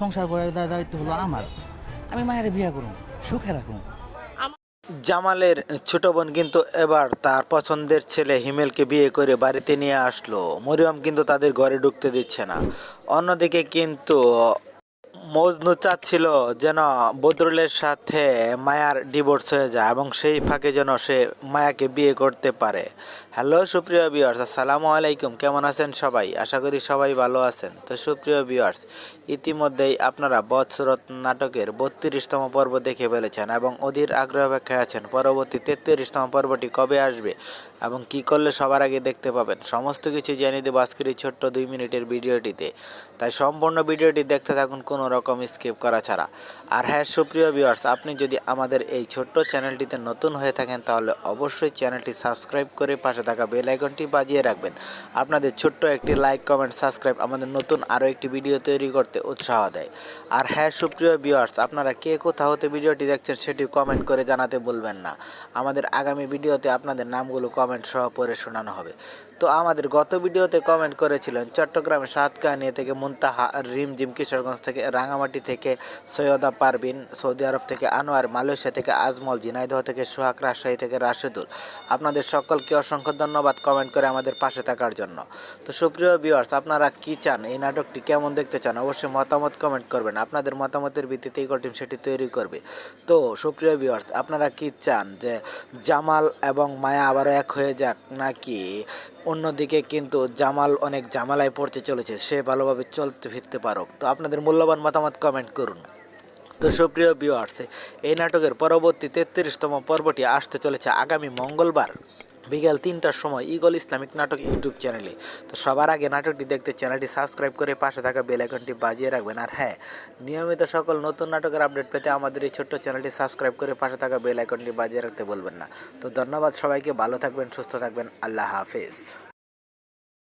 সংসার করার দায়িত্ব হলো আমার। আমি মায়ের বিয়ে করুন, সুখে রাখুন। জামালের ছোট বোন কিন্তু এবার তার পছন্দের ছেলে হিমেলকে বিয়ে করে বাড়িতে নিয়ে আসলো। মরিয়ম কিন্তু তাদের ঘরে ঢুকতে দিচ্ছে না। অন্যদিকে কিন্তু মজনু চাচ্ছিল যেন বদরুলের সাথে মায়ার ডিভোর্স হয়ে যায় এবং সেই ফাঁকে যেন সে মায়াকে বিয়ে করতে পারে। হ্যালো সুপ্রিয় ভিউয়ার্স, আসসালামু আলাইকুম। কেমন আছেন সবাই? আশা করি সবাই ভালো আছেন। তো সুপ্রিয় ভিউয়ার্স, ইতিমধ্যেই আপনারা বৎসরত নাটকের 32তম পর্ব দেখে ফেলেছেন এবং অধীর আগ্রহ অপেক্ষায় আছেন পরবর্তী 33তম পর্বটি কবে আসবে এবং কি করলে সবার আগে দেখতে পাবেন। সমস্ত কিছু জানিয়ে দেবো আজকের এই ছোট্ট 2 মিনিটের ভিডিওটিতে। তাই সম্পূর্ণ ভিডিওটি দেখতে থাকুন কোনো রকম স্কিপ করা ছাড়া। আর হ্যাঁ সুপ্রিয় ভিউয়ার্স, আপনি যদি আমাদের এই ছোট্ট চ্যানেলটিতে নতুন হয়ে থাকেন তাহলে অবশ্যই চ্যানেলটি সাবস্ক্রাইব করে পাশে থাকা বেল আইকনটি বাজিয়ে রাখবেন। আপনাদের ছোট্ট একটি লাইক, কমেন্ট, সাবস্ক্রাইব আমাদের নতুন আরও একটি ভিডিও তৈরি করতে উৎসাহ দেয়। আর হ্যাঁ সুপ্রিয় ভিউয়ার্স, আপনারা কে কোথা হতে ভিডিওটি দেখছেন সেটি কমেন্ট করে জানাতে ভুলবেন না। আমাদের আগামী ভিডিওতে আপনাদের নামগুলো কমেন্ট সহ পড়ে শোনানো হবে। তো আমাদের গত ভিডিওতে কমেন্ট করেছিলেন চট্টগ্রামের সাতকানিয়া থেকে মুনতাহা, রিমঝিম কিশোরগঞ্জ থেকে, রাঙামাটি থেকে সৈয়দা পারভিন, সৌদি আরব থেকে আনোয়ার, মালয়েশিয়া থেকে আজমল, ঝিনাইদহ থেকে সোহাগ, রাজশাহী থেকে রাশেদুল। আপনাদের সকলকে অসংখ্য ধন্যবাদ কমেন্ট করে আমাদের পাশে থাকার জন্য। তো সুপ্রিয় ভিউয়ার্স, আপনারা কি চান, এই নাটকটি কেমন দেখতে চান, অবশ্যই মতামত কমেন্ট করবেন। আপনাদের মতামতের ভিত্তিতেই টিম সেটি তৈরি করবে। তো সুপ্রিয় ভিউয়ার্স, আপনারা কি চান যে জামাল এবং মায়া আবারও এক হয়ে যাক, নাকি অন্যদিকে কিন্তু জামাল অনেক ঝামেলায় পড়তে চলেছে, সে ভালোভাবে চলতে ফিরতে পারুক? তো আপনাদের মূল্যবান মতামত কমেন্ট করুন। তো সুপ্রিয় ভিউয়ার্স, এই নাটকের পরবর্তী 33তম পর্বটি আসতে চলেছে আগামী মঙ্গলবার বিকেল 3টার সময় ইগল ইসলামিক নাটক ইউটিউব চ্যানেলে। তো সবার আগে নাটকটি দেখতে চ্যানেলটি সাবস্ক্রাইব করে পাশে থাকা বেল আইকনটি বাজিয়ে রাখবেন। আর হ্যাঁ, নিয়মিত সকল নতুন নাটকের আপডেট পেতে আমাদের এই ছোট্ট চ্যানেলটি সাবস্ক্রাইব করে পাশে থাকা বেল আইকনটি বাজিয়ে রাখতে বলবেন না। তো ধন্যবাদ সবাইকে, ভালো থাকবেন, সুস্থ থাকবেন, আল্লাহ হাফেজ।